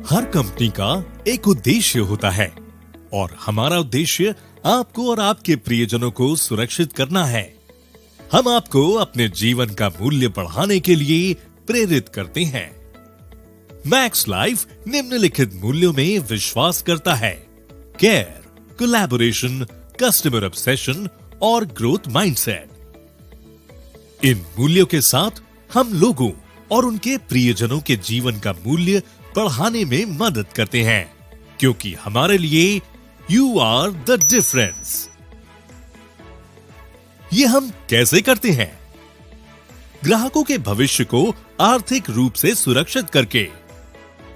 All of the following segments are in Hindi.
हर कंपनी का एक उद्देश्य होता है और हमारा उद्देश्य आपको और आपके प्रियजनों को सुरक्षित करना है। हम आपको अपने जीवन का मूल्य बढ़ाने के लिए प्रेरित करते हैं। मैक्स लाइफ निम्नलिखित मूल्यों में विश्वास करता है: केयर, कोलैबोरेशन, कस्टमर ऑब्सेशन और ग्रोथ माइंडसेट। इन मूल्यों के साथ हम लोगों और उनके प्रियजनों के जीवन का मूल्य बढ़ाने में मदद करते हैं, क्योंकि हमारे लिए यू आर द डिफरेंस। ये हम कैसे करते हैं? ग्राहकों के भविष्य को आर्थिक रूप से सुरक्षित करके,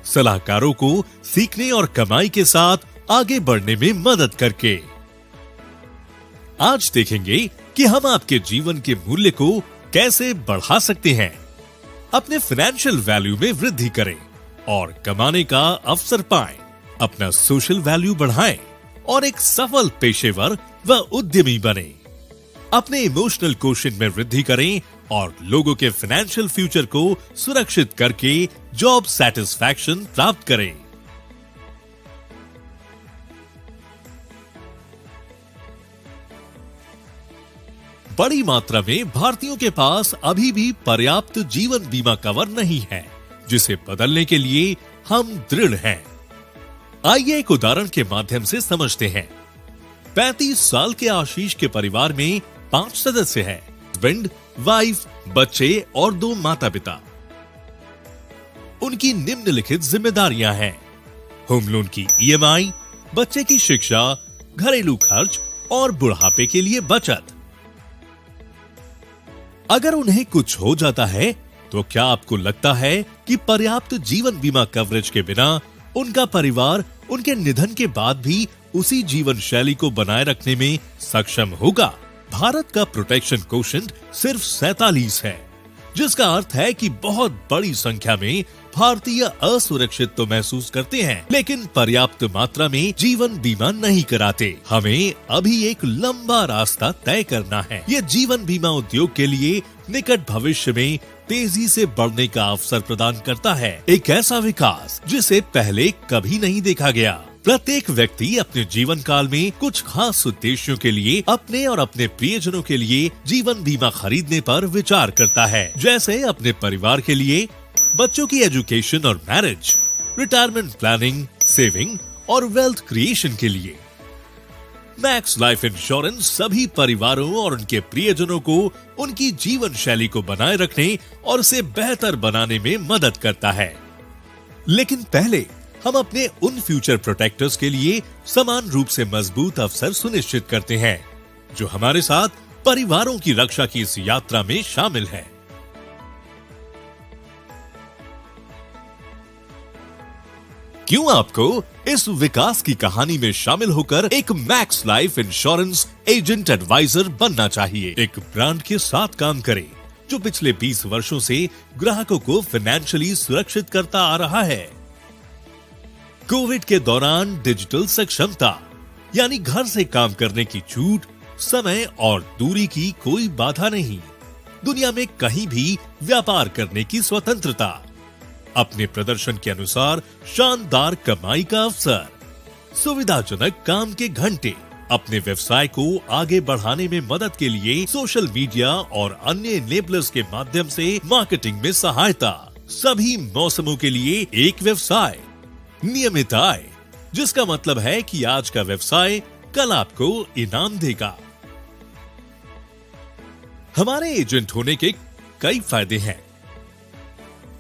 सलाहकारों को सीखने और कमाई के साथ आगे बढ़ने में मदद करके। आज देखेंगे कि हम आपके जीवन के मूल्य को कैसे बढ़ा सकते हैं, अपने फाइनेंशियल वैल्यू में वृद्धि करें और कमाने का अवसर पाएं, अपना सोशल वैल्यू बढ़ाएं और एक सफल पेशेवर व उद्यमी बने। अपने इमोशनल कोशेंट में वृद्धि करें और लोगों के फाइनेंशियल फ्यूचर को सुरक्षित करके जॉब सैटिस्फैक्शन प्राप्त करें। बड़ी मात्रा में भारतीयों के पास अभी भी पर्याप्त जीवन बीमा कवर नहीं है, जिसे बदलने के लिए हम दृढ़ हैं। आइए एक उदाहरण के माध्यम से समझते हैं। 35 साल के आशीष के परिवार में 5 सदस्य हैं: हस्बैंड, वाइफ, बच्चे और 2 माता पिता। उनकी निम्नलिखित जिम्मेदारियां हैं: होम लोन की EMI, बच्चे की शिक्षा, घरेलू खर्च और बुढ़ापे के लिए बचत। अगर उन्हें कुछ हो जाता है तो क्या आपको लगता है कि पर्याप्त जीवन बीमा कवरेज के बिना उनका परिवार उनके निधन के बाद भी उसी जीवन शैली को बनाए रखने में सक्षम होगा? भारत का प्रोटेक्शन कोशेंट सिर्फ 47 है, जिसका अर्थ है कि बहुत बड़ी संख्या में भारतीय असुरक्षित तो महसूस करते हैं, लेकिन पर्याप्त मात्रा में जीवन बीमा नहीं कराते। हमें अभी एक लंबा रास्ता तय करना है। ये जीवन बीमा उद्योग के लिए निकट भविष्य में तेजी से बढ़ने का अवसर प्रदान करता है, एक ऐसा विकास जिसे पहले कभी नहीं देखा गया। प्रत्येक व्यक्ति अपने जीवन काल में कुछ खास उद्देश्यों के लिए अपने और अपने प्रियजनों के लिए जीवन बीमा खरीदने पर विचार करता है, जैसे अपने परिवार के लिए, बच्चों की एजुकेशन और मैरिज, रिटायरमेंट प्लानिंग, सेविंग और वेल्थ क्रिएशन के लिए। मैक्स लाइफ इंश्योरेंस सभी परिवारों और उनके प्रियजनों को उनकी जीवन शैली को बनाए रखने और उसे बेहतर बनाने में मदद करता है। लेकिन पहले हम अपने उन फ्यूचर प्रोटेक्टर्स के लिए समान रूप से मजबूत अवसर सुनिश्चित करते हैं, जो हमारे साथ परिवारों की रक्षा की इस यात्रा में शामिल है। क्यों आपको इस विकास की कहानी में शामिल होकर एक Max Life insurance agent advisor बनना चाहिए? एक ब्रांड के साथ काम करें जो पिछले 20 वर्षों से ग्राहकों को फाइनेंशियली सुरक्षित करता आ रहा है। कोविड के दौरान डिजिटल सक्षमता, यानी घर से काम करने की छूट, समय और दूरी की कोई बाधा नहीं, दुनिया में कहीं भी व्यापार करने की स्वतंत्रता, अपने प्रदर्शन के अनुसार शानदार कमाई का अवसर, सुविधाजनक काम के घंटे, अपने व्यवसाय को आगे बढ़ाने में मदद के लिए सोशल मीडिया और अन्य इनेबलर्स के माध्यम से मार्केटिंग में सहायता, सभी मौसमों के लिए एक व्यवसाय, नियमित आय, जिसका मतलब है कि आज का व्यवसाय कल आपको इनाम देगा। हमारे एजेंट होने के कई फायदे हैं।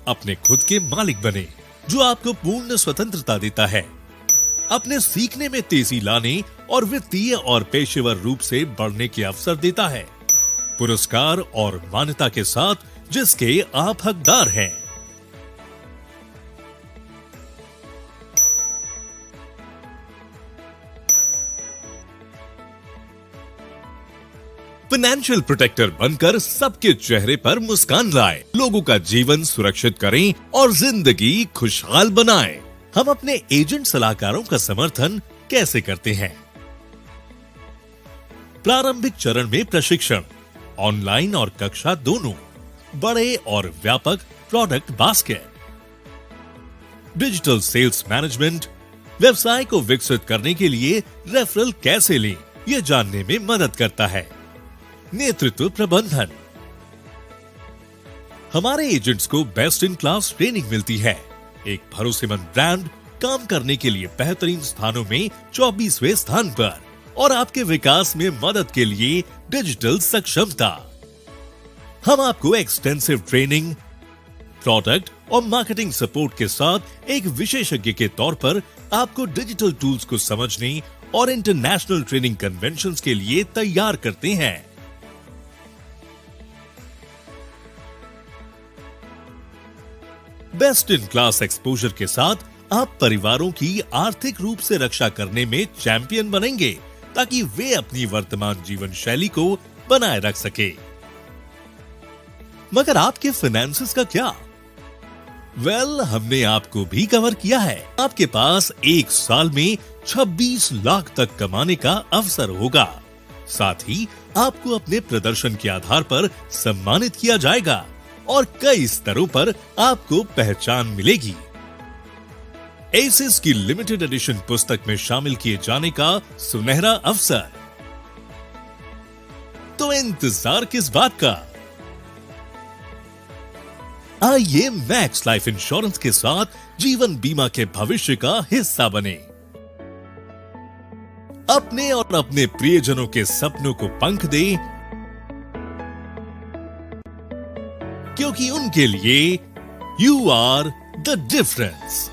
अपने खुद के मालिक बने, जो आपको पूर्ण स्वतंत्रता देता है, अपने सीखने में तेजी लाने और वित्तीय और पेशेवर रूप से बढ़ने के अवसर देता है, पुरस्कार और मान्यता के साथ जिसके आप हकदार हैं। फाइनेंशियल प्रोटेक्टर बनकर सबके चेहरे पर मुस्कान लाए, लोगों का जीवन सुरक्षित करें और जिंदगी खुशहाल बनाएं। हम अपने एजेंट सलाहकारों का समर्थन कैसे करते हैं? प्रारंभिक चरण में प्रशिक्षण, ऑनलाइन और कक्षा दोनों, बड़े और व्यापक product basket, digital sales management, व्यवसाय को विकसित करने के लिए रेफरल कैसे लें, ये जानने में मदद करता है। नेतृत्व प्रबंधन, हमारे एजेंट्स को बेस्ट इन क्लास ट्रेनिंग मिलती है। एक भरोसेमंद ब्रांड काम करने के लिए बेहतरीन स्थानों में 24वें स्थान पर, और आपके विकास में मदद के लिए डिजिटल सक्षमता। हम आपको एक्सटेंसिव ट्रेनिंग, प्रोडक्ट और मार्केटिंग सपोर्ट के साथ एक विशेषज्ञ के तौर पर आपको डिजिटल टूल्स को समझने और इंटरनेशनल ट्रेनिंग कन्वेंशंस के लिए तैयार करते हैं। बेस्ट इन क्लास एक्सपोजर के साथ आप परिवारों की आर्थिक रूप से रक्षा करने में चैंपियन बनेंगे, ताकि वे अपनी वर्तमान जीवन शैली को बनाए रख सके। मगर आपके फाइनेंसेस का क्या? हमने आपको भी कवर किया है। आपके पास एक साल में 26 लाख तक कमाने का अवसर होगा। साथ ही आपको अपने प्रदर्शन के आधार पर सम्मानित किया जाएगा और कई स्तरों पर आपको पहचान मिलेगी। एसिस की लिमिटेड एडिशन पुस्तक में शामिल किए जाने का सुनहरा अवसर। तो इंतजार किस बात का? आइए मैक्स लाइफ इंश्योरेंस के साथ जीवन बीमा के भविष्य का हिस्सा बने। अपने और अपने प्रियजनों के सपनों को पंख दें, क्योंकि उनके लिए यू आर द डिफरेंस।